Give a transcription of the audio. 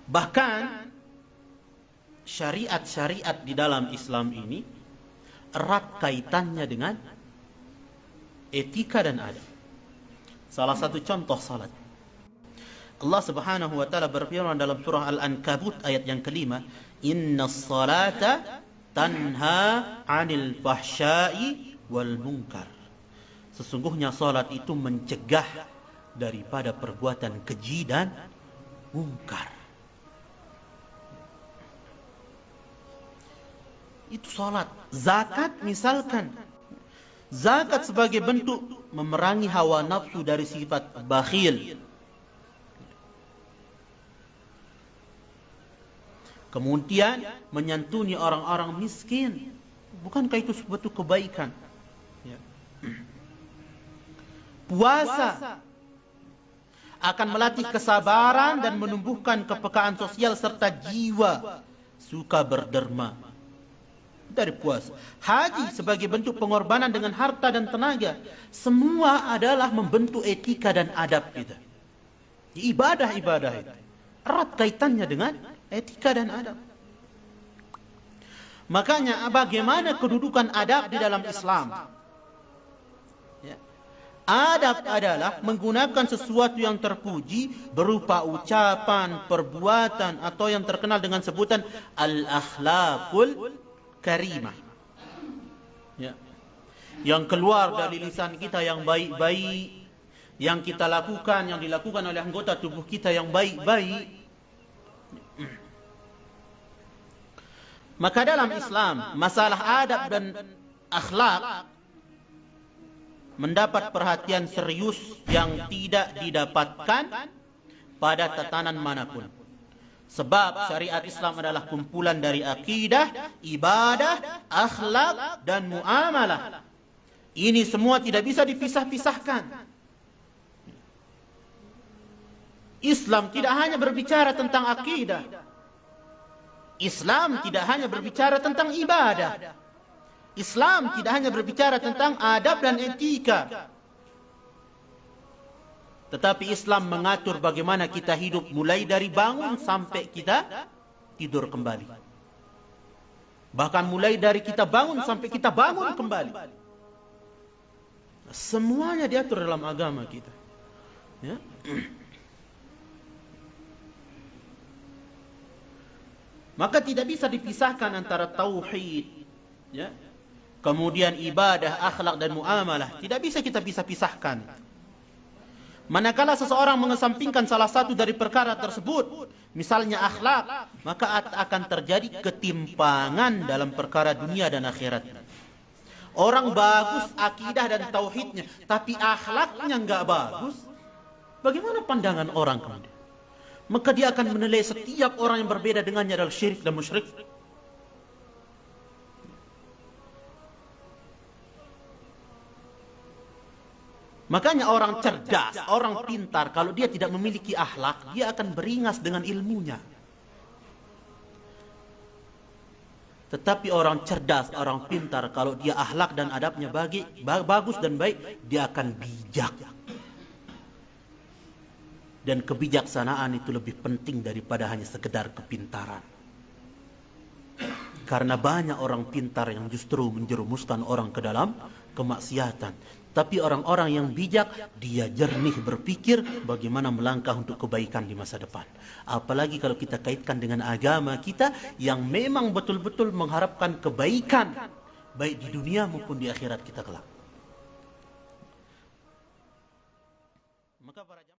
Bahkan syariat-syariat di dalam Islam ini erat kaitannya dengan etika dan adab. Salah satu contoh salat. Allah Subhanahu wa taala berfirman dalam surah Al-Ankabut ayat yang kelima, "Innas salata tanha 'anil fahsya'i wal munkar." Sesungguhnya salat itu mencegah daripada perbuatan keji dan mungkar. Itu salat. Zakat misalkan. Zakat sebagai bentuk memerangi hawa nafsu dari sifat bakhil. Kemudian menyantuni orang-orang miskin. Bukankah itu suatu kebaikan? Ya. Puasa akan melatih kesabaran dan menumbuhkan kepekaan sosial serta jiwa suka berderma dari puasa. Haji sebagai bentuk pengorbanan dengan harta dan tenaga. Semua adalah membentuk etika dan adab kita. Ibadah-ibadah itu erat kaitannya dengan etika dan adab. Makanya bagaimana kedudukan adab di dalam Islam? Ya. Adab adalah menggunakan sesuatu yang terpuji berupa ucapan, perbuatan, atau yang terkenal dengan sebutan al-akhlaqul karimah. Ya. Yang keluar dari lisan kita yang baik-baik, yang kita lakukan, yang dilakukan oleh anggota tubuh kita yang baik-baik. Maka dalam Islam, masalah adab dan akhlak mendapat perhatian serius yang tidak didapatkan pada tatanan manapun. Sebab syariat Islam adalah kumpulan dari akidah, ibadah, akhlak, dan muamalah. Ini semua tidak bisa dipisah-pisahkan. Islam tidak hanya berbicara tentang akidah. Islam tidak hanya berbicara tentang ibadah. Islam tidak hanya berbicara tentang adab dan etika. Tetapi Islam mengatur bagaimana kita hidup mulai dari bangun sampai kita tidur kembali. Bahkan mulai dari kita bangun sampai kita bangun kembali. Semuanya diatur dalam agama kita. Ya. Maka tidak bisa dipisahkan antara tauhid, ya, kemudian ibadah, akhlak, dan muamalah. Tidak bisa kita pisahkan. Manakala seseorang mengesampingkan salah satu dari perkara tersebut, misalnya akhlak, maka akan terjadi ketimpangan dalam perkara dunia dan akhirat. Orang bagus akidah dan tauhidnya, tapi akhlaknya nggak bagus, bagaimana pandangan orang kemudian? Maka dia akan menilai setiap orang yang berbeda dengannya adalah syirik dan musyrik. Makanya orang cerdas, orang pintar, kalau dia tidak memiliki akhlak, dia akan beringas dengan ilmunya. Tetapi orang cerdas, orang pintar, kalau dia akhlak dan adabnya bagus dan baik, dia akan bijak. Dan kebijaksanaan itu lebih penting daripada hanya sekedar kepintaran. Karena banyak orang pintar yang justru menjerumuskan orang ke dalam kemaksiatan. Tapi orang-orang yang bijak, dia jernih berpikir bagaimana melangkah untuk kebaikan di masa depan. Apalagi kalau kita kaitkan dengan agama kita yang memang betul-betul mengharapkan kebaikan, baik di dunia maupun di akhirat kita kelak. Maka para